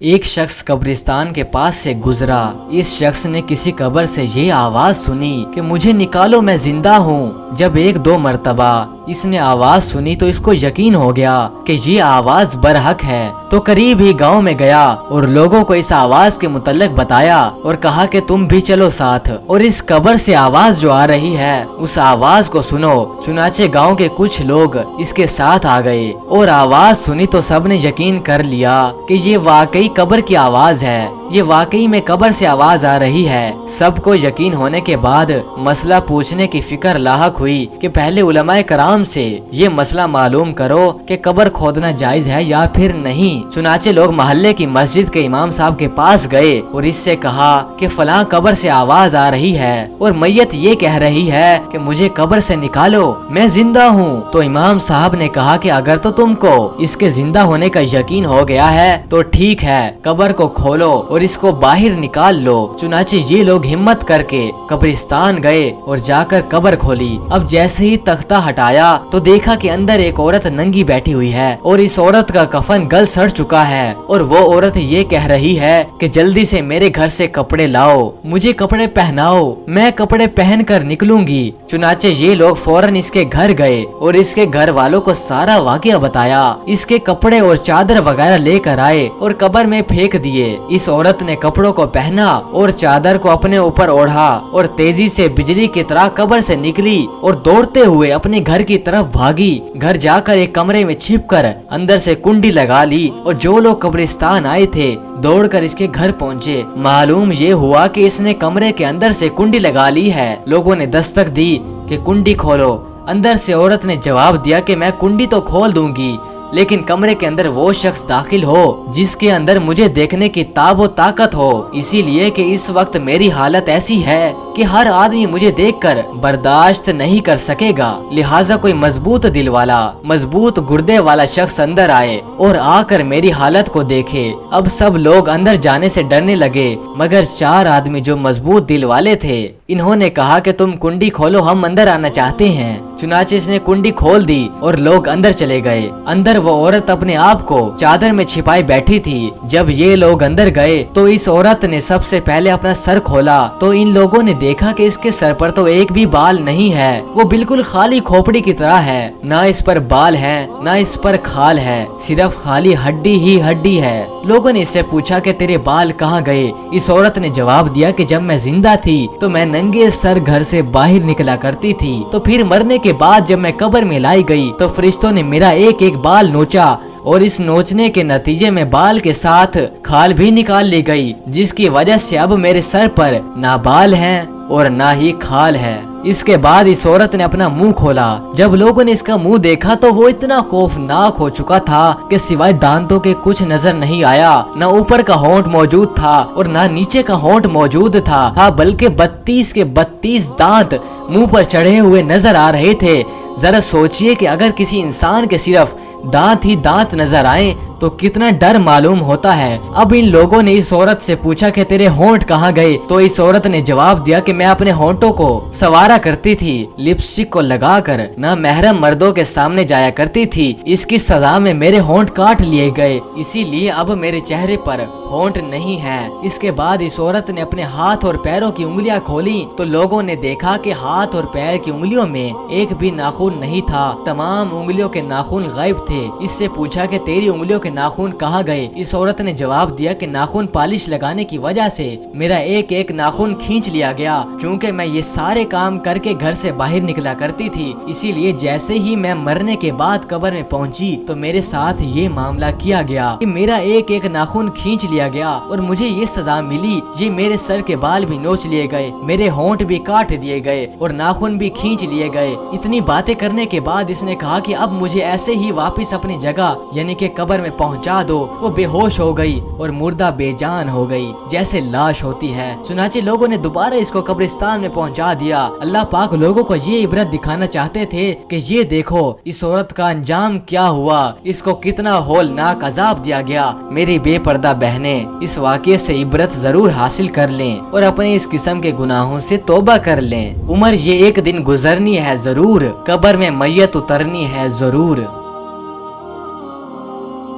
ایک شخص قبرستان کے پاس سے گزرا۔ اس شخص نے کسی قبر سے یہ آواز سنی کہ مجھے نکالو میں زندہ ہوں۔ جب ایک دو مرتبہ اس نے آواز سنی تو اس کو یقین ہو گیا کہ یہ آواز برحق ہے، تو قریب ہی گاؤں میں گیا اور لوگوں کو اس آواز کے متعلق بتایا اور کہا کہ تم بھی چلو ساتھ اور اس قبر سے آواز جو آ رہی ہے اس آواز کو سنو۔ چنانچہ گاؤں کے کچھ لوگ اس کے ساتھ آ گئے اور آواز سنی تو سب نے یقین کر لیا کہ یہ واقعی قبر کی آواز ہے، یہ واقعی میں قبر سے آواز آ رہی ہے۔ سب کو یقین ہونے کے بعد مسئلہ پوچھنے کی فکر لاحق ہوئی کہ پہلے علماء کرام سے یہ مسئلہ معلوم کرو کہ قبر کھودنا جائز ہے یا پھر نہیں۔ چنانچہ لوگ محلے کی مسجد کے امام صاحب کے پاس گئے اور اس سے کہا کہ فلاں قبر سے آواز آ رہی ہے اور میت یہ کہہ رہی ہے کہ مجھے قبر سے نکالو، میں زندہ ہوں۔ تو امام صاحب نے کہا کہ اگر تو تم کو اس کے زندہ ہونے کا یقین ہو گیا ہے تو ٹھیک ہے، قبر کو کھولو اور اس کو باہر نکال لو۔ چنانچہ یہ لوگ ہمت کر کے قبرستان گئے اور جا کر قبر کھولی۔ اب جیسے ہی تختہ ہٹایا تو دیکھا کہ اندر ایک عورت ننگی بیٹھی ہوئی ہے اور اس عورت کا کفن گل سڑ چکا ہے اور وہ عورت یہ کہہ رہی ہے کہ جلدی سے میرے گھر سے کپڑے لاؤ، مجھے کپڑے پہناؤ، میں کپڑے پہن کر نکلوں گی۔ چنانچہ یہ لوگ فوراً اس کے گھر گئے اور اس کے گھر والوں کو سارا واقعہ بتایا، اس کے کپڑے اور چادر وغیرہ لے کر آئے اور قبر میں پھینک دیے۔ اس عورت نے کپڑوں کو پہنا اور چادر کو اپنے اوپر اوڑھا اور تیزی سے بجلی کی طرح قبر سے نکلی اور دوڑتے ہوئے اپنے گھر کی طرف بھاگی۔ گھر جا کر ایک کمرے میں چھپ کر اندر سے کنڈی لگا لی اور جو لوگ قبرستان آئے تھے دوڑ کر اس کے گھر پہنچے۔ معلوم یہ ہوا کہ اس نے کمرے کے اندر سے کنڈی لگا لی ہے۔ لوگوں نے دستک دی کہ کنڈی کھولو۔ اندر سے عورت نے جواب دیا کہ میں کنڈی تو کھول دوں گی لیکن کمرے کے اندر وہ شخص داخل ہو جس کے اندر مجھے دیکھنے کی تاب و طاقت ہو، اسی لیے کہ اس وقت میری حالت ایسی ہے کہ ہر آدمی مجھے دیکھ کر برداشت نہیں کر سکے گا، لہٰذا کوئی مضبوط دل والا، مضبوط گردے والا شخص اندر آئے اور آ کر میری حالت کو دیکھے۔ اب سب لوگ اندر جانے سے ڈرنے لگے مگر 4 آدمی جو مضبوط دل والے تھے انہوں نے کہا کہ تم کنڈی کھولو، ہم اندر آنا چاہتے ہیں۔ چنانچہ اس نے کنڈی کھول دی اور لوگ اندر چلے گئے۔ اندر وہ عورت اپنے آپ کو چادر میں چھپائے بیٹھی تھی۔ جب یہ لوگ اندر گئے تو اس عورت نے سب سے پہلے اپنا سر کھولا تو ان لوگوں نے دیکھا کہ اس کے سر پر تو ایک بھی بال نہیں ہے، وہ بالکل خالی کھوپڑی کی طرح ہے، نہ اس پر بال ہے نہ اس پر کھال ہے، صرف خالی ہڈی ہی ہڈی ہے۔ لوگوں نے اس سے پوچھا کہ تیرے بال کہاں گئے؟ اس عورت نے جواب دیا کہ جب میں زندہ تھی تو میں ننگے سر گھر سے باہر نکلا کرتی تھی، تو پھر مرنے کے بعد جب میں قبر میں لائی گئی تو فرشتوں نے میرا ایک ایک بال نوچا اور اس نوچنے کے نتیجے میں بال کے ساتھ کھال بھی نکال لی گئی، جس کی وجہ سے اب میرے سر پر نہ بال ہیں اور نہ ہی کھال ہے۔ اس کے بعد اس عورت نے اپنا منہ کھولا۔ جب لوگوں نے اس کا منہ دیکھا تو وہ اتنا خوفناک ہو چکا تھا کہ سوائے دانتوں کے کچھ نظر نہیں آیا، نہ اوپر کا ہونٹ موجود تھا اور نہ نیچے کا ہونٹ موجود تھا، بلکہ 32 کے 32 دانت منہ پر چڑھے ہوئے نظر آ رہے تھے۔ ذرا سوچئے کہ اگر کسی انسان کے صرف دانت ہی دانت نظر آئیں تو کتنا ڈر معلوم ہوتا ہے۔ اب ان لوگوں نے اس عورت سے پوچھا کہ تیرے ہونٹ کہاں گئے؟ تو اس عورت نے جواب دیا کہ میں اپنے ہونٹوں کو سوارا کرتی تھی، لپسٹک کو لگا کر نہ محرم مردوں کے سامنے جایا کرتی تھی، اس کی سزا میں میرے ہونٹ کاٹ لیے گئے، اسی لیے اب میرے چہرے پر ہونٹ نہیں ہے۔ اس کے بعد اس عورت نے اپنے ہاتھ اور پیروں کی انگلیاں کھولی تو لوگوں نے دیکھا کہ ہاتھ اور پیر کی انگلیوں میں ایک بھی ناخن نہیں تھا، تمام انگلیوں کے ناخن غائب تھے۔ اس سے پوچھا کہ تیری انگلیوں کے ناخن کہاں گئے؟ اس عورت نے جواب دیا کہ ناخن پالش لگانے کی وجہ سے میرا ایک ایک ناخن کھینچ لیا گیا، چونکہ میں یہ سارے کام کر کے گھر سے باہر نکلا کرتی تھی، اسی لیے جیسے ہی میں مرنے کے بعد قبر میں پہنچی تو میرے ساتھ یہ معاملہ کیا گیا کہ میرا ایک ایک ناخن کھینچ لیا گیا اور مجھے یہ سزا ملی، یہ میرے سر کے بال بھی نوچ لیے گئے، میرے ہونٹ بھی کاٹ دیے گئے اور ناخن بھی کھینچ لیے گئے۔ اتنی باتیں کرنے کے بعد اس نے کہا کہ اب مجھے ایسے ہی واپس اپنی جگہ یعنی کہ قبر میں پہنچا دو۔ وہ بے ہوش ہو گئی اور مردہ بے جان ہو گئی جیسے لاش ہوتی ہے۔ چنانچہ لوگوں نے دوبارہ اس کو قبرستان میں پہنچا دیا۔ اللہ پاک لوگوں کو یہ عبرت دکھانا چاہتے تھے کہ یہ دیکھو اس عورت کا انجام کیا ہوا، اس کو کتنا ہولناک عذاب دیا گیا۔ میری بے پردہ بہنیں اس واقعے سے عبرت ضرور حاصل کر لیں اور اپنے اس قسم کے گناہوں سے توبہ کر لیں۔ عمر یہ ایک دن گزرنی ہے ضرور، قبر میں میت اترنی ہے ضرور۔